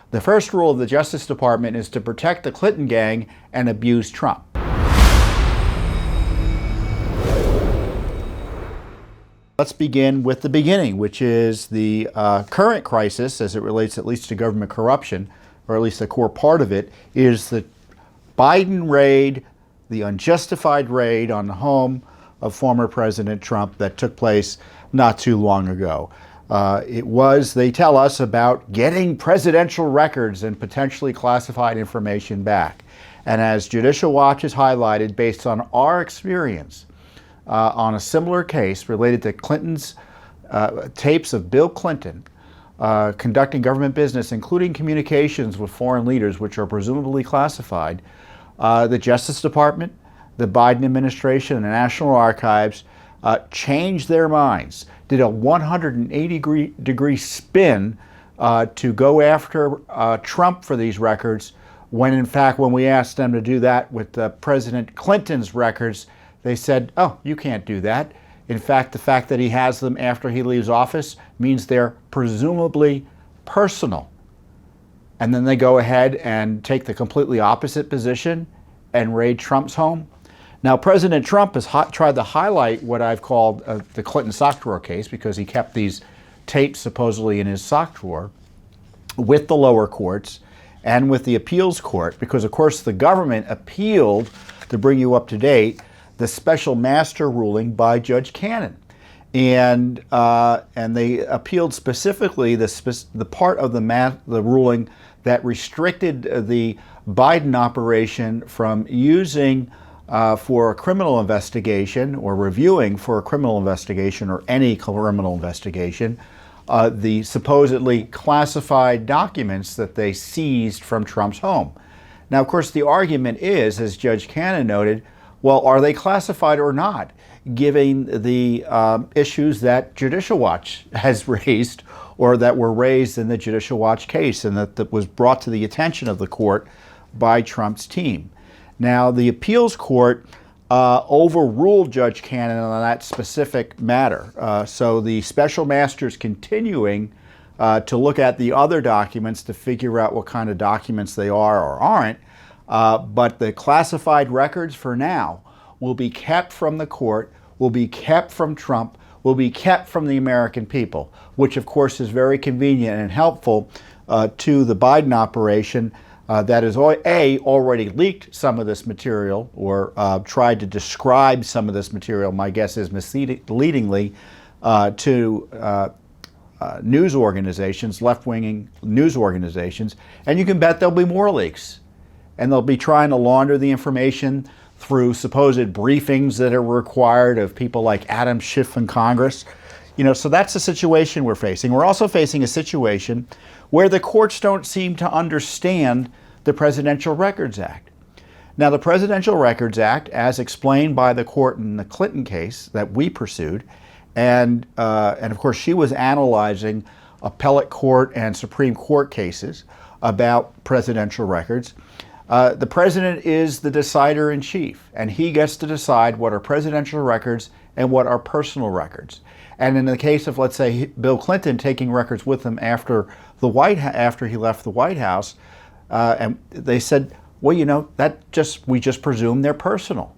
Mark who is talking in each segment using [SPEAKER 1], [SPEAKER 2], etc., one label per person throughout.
[SPEAKER 1] The first rule of the Justice Department is to protect the Clinton gang and abuse Trump. Let's begin with the beginning, which is the current crisis as it relates at least to government corruption, or at least a core part of it, is the Biden raid, the unjustified raid on the home of former President Trump that took place not too long ago. It was, they tell us, about getting presidential records and potentially classified information back. And as Judicial Watch has highlighted, based on our experience on a similar case related to Clinton's tapes of Bill Clinton conducting government business, including communications with foreign leaders, which are presumably classified, the Justice Department, the Biden administration, and the National Archives changed their minds, did a 180-degree spin to go after Trump for these records, when in fact, when we asked them to do that with President Clinton's records, they said, oh, you can't do that. In fact, the fact that he has them after he leaves office means they're presumably personal. And then they go ahead and take the completely opposite position and raid Trump's home. Now, President Trump has tried to highlight what I've called the Clinton sock drawer case, because he kept these tapes supposedly in his sock drawer with the lower courts and with the appeals court, because of course the government appealed, to bring you up to date, the special master ruling by Judge Cannon. And they appealed specifically the part of the ruling that restricted the Biden operation from using for a criminal investigation, or reviewing for a criminal investigation, or any criminal investigation, the supposedly classified documents that they seized from Trump's home. Now, of course, the argument is, as Judge Cannon noted, well, are they classified or not, given the issues that Judicial Watch has raised, or that were raised in the Judicial Watch case, and that was brought to the attention of the court by Trump's team. Now, the appeals court overruled Judge Cannon on that specific matter. So the special master's continuing to look at the other documents to figure out what kind of documents they are or aren't. But the classified records for now will be kept from the court, will be kept from Trump, will be kept from the American people, which of course is very convenient and helpful to the Biden operation that has already leaked some of this material, or tried to describe some of this material, my guess is misleadingly, to news organizations, left-wing news organizations. And you can bet there'll be more leaks. And they'll be trying to launder the information through supposed briefings that are required of people like Adam Schiff in Congress. You know, so that's the situation we're facing. We're also facing a situation where the courts don't seem to understand the Presidential Records Act. Now, the Presidential Records Act, as explained by the court in the Clinton case that we pursued, and of course she was analyzing Appellate Court and Supreme Court cases about presidential records. The president is the decider in chief, and he gets to decide what are presidential records and what are personal records. And in the case of, let's say, Bill Clinton taking records with him after he left the White House, and they said, well, you know, we just presume they're personal.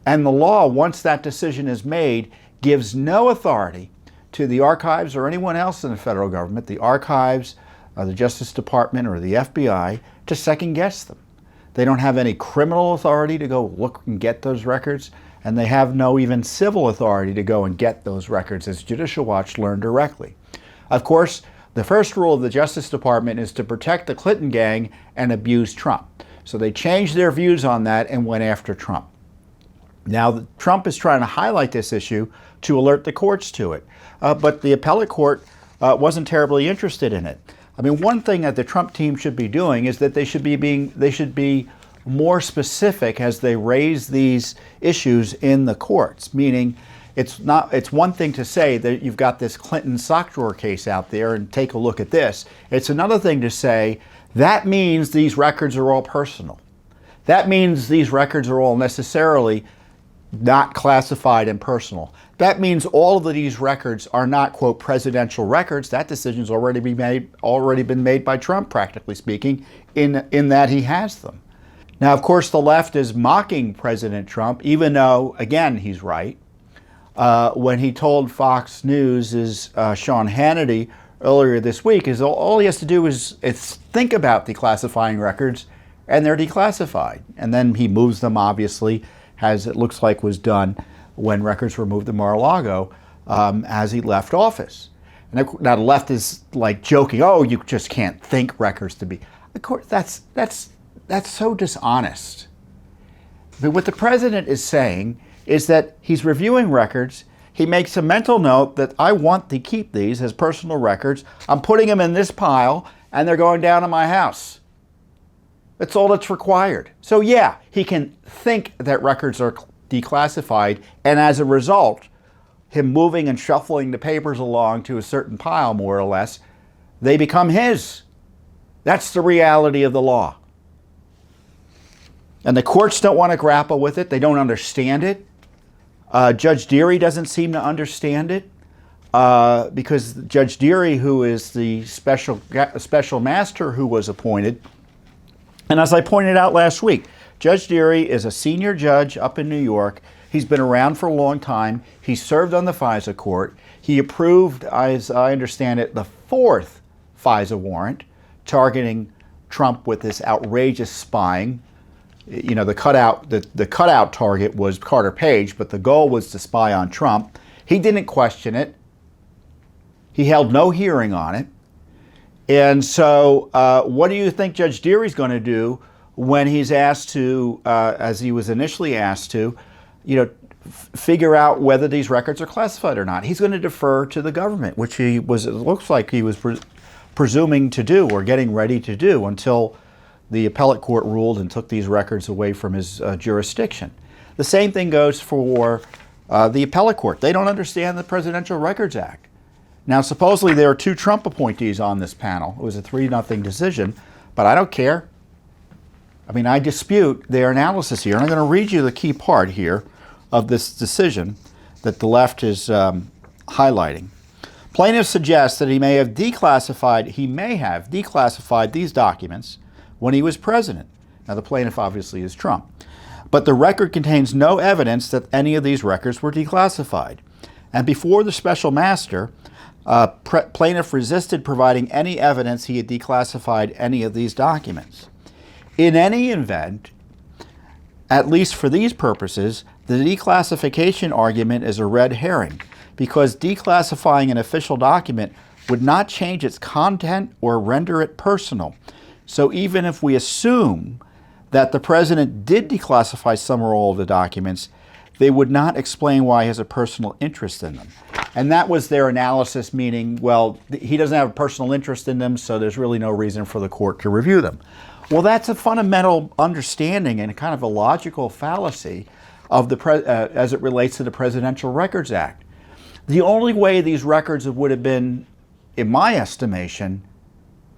[SPEAKER 1] And the law, once that decision is made, gives no authority to the archives or anyone else in the federal government, the archives, the Justice Department, or the FBI, to second guess them. They don't have any criminal authority to go look and get those records, and they have no even civil authority to go and get those records, as Judicial Watch learned directly. Of course, the first rule of the Justice Department is to protect the Clinton gang and abuse Trump. So they changed their views on that and went after Trump. Now, Trump is trying to highlight this issue to alert the courts to it, but the Appellate Court wasn't terribly interested in it. I mean, one thing that the Trump team should be doing is that they should be more specific as they raise these issues in the courts, meaning it's one thing to say that you've got this Clinton sock drawer case out there and take a look at this. It's another thing to say that means these records are all personal. That means these records are all necessarily not classified and personal. That means all of these records are not, quote, presidential records. That decision's already been made by Trump, practically speaking, in that he has them. Now, of course, the left is mocking President Trump, even though, again, he's right. When he told Fox News' Sean Hannity earlier this week, is all he has to do is think about declassifying records, and they're declassified. And then he moves them, obviously, as it looks like was done when records were moved to Mar-a-Lago as he left office. And now the left is like joking, oh, you just can't think records to be. Of course, that's so dishonest. But what the president is saying is that he's reviewing records. He makes a mental note that I want to keep these as personal records. I'm putting them in this pile, and they're going down to my house. That's all that's required. So yeah, he can think that records are declassified, and as a result, him moving and shuffling the papers along to a certain pile, more or less, they become his. That's the reality of the law. And the courts don't want to grapple with it. They don't understand it. Judge Deary doesn't seem to understand it because Judge Deary, who is the special master who was appointed, and as I pointed out last week, Judge Deary is a senior judge up in New York. He's been around for a long time. He served on the FISA court. He approved, as I understand it, the fourth FISA warrant targeting Trump with this outrageous spying. You know, the cutout target was Carter Page, but the goal was to spy on Trump. He didn't question it. He held no hearing on it. And so what do you think Judge Deary's going to do when he's asked to, as he was initially asked to, figure out whether these records are classified or not? He's going to defer to the government, which it looks like he was presuming to do or getting ready to do until the Appellate Court ruled and took these records away from his jurisdiction. The same thing goes for the Appellate Court. They don't understand the Presidential Records Act. Now, supposedly there are 2 Trump appointees on this panel. It was a 3-0 decision, but I don't care. I mean, I dispute their analysis here, and I'm going to read you the key part here of this decision that the left is highlighting. Plaintiff suggests that he may have declassified these documents when he was president. Now, the plaintiff obviously is Trump. But the record contains no evidence that any of these records were declassified. And before the special master, plaintiff resisted providing any evidence he had declassified any of these documents. In any event, at least for these purposes, the declassification argument is a red herring because declassifying an official document would not change its content or render it personal. So even if we assume that the president did declassify some or all of the documents, they would not explain why he has a personal interest in them. And that was their analysis, meaning, well, he doesn't have a personal interest in them, so there's really no reason for the court to review them. Well, that's a fundamental understanding and kind of a logical fallacy of as it relates to the Presidential Records Act. The only way these records would have been, in my estimation,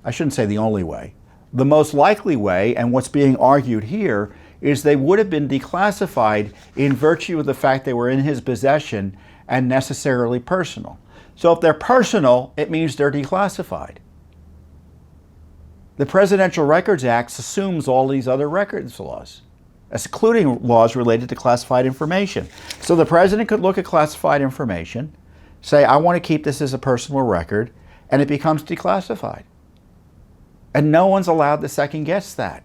[SPEAKER 1] I shouldn't say the only way, the most likely way, and what's being argued here, is they would have been declassified in virtue of the fact they were in his possession and necessarily personal. So if they're personal, it means they're declassified. The Presidential Records Act assumes all these other records laws, including laws related to classified information. So the president could look at classified information, say, I want to keep this as a personal record, and it becomes declassified. And no one's allowed to second guess that.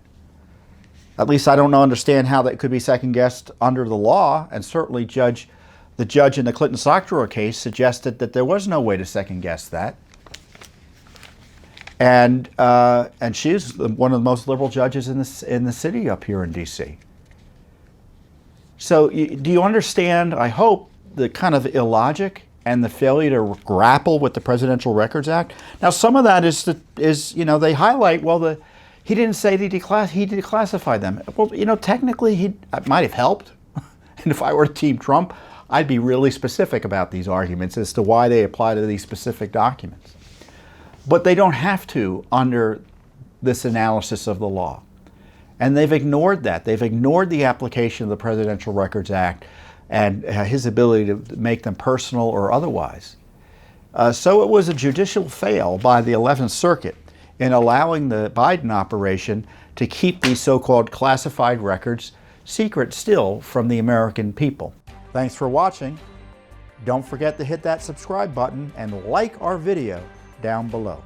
[SPEAKER 1] At least I don't understand how that could be second guessed under the law, and certainly the judge in the Clinton stock drawer case suggested that there was no way to second guess that. And she's one of the most liberal judges in the city up here in D.C. So do you understand, I hope, the kind of illogic and the failure to grapple with the Presidential Records Act? Now, some of that is they highlight, well, he didn't say he declassified them. Well, technically, it might have helped. And if I were Team Trump, I'd be really specific about these arguments as to why they apply to these specific documents. But they don't have to under this analysis of the law. And they've ignored that. They've ignored the application of the Presidential Records Act and his ability to make them personal or otherwise. So it was a judicial fail by the 11th Circuit in allowing the Biden operation to keep these so-called classified records secret still from the American people. Thanks for watching. Don't forget to hit that subscribe button and like our video down below.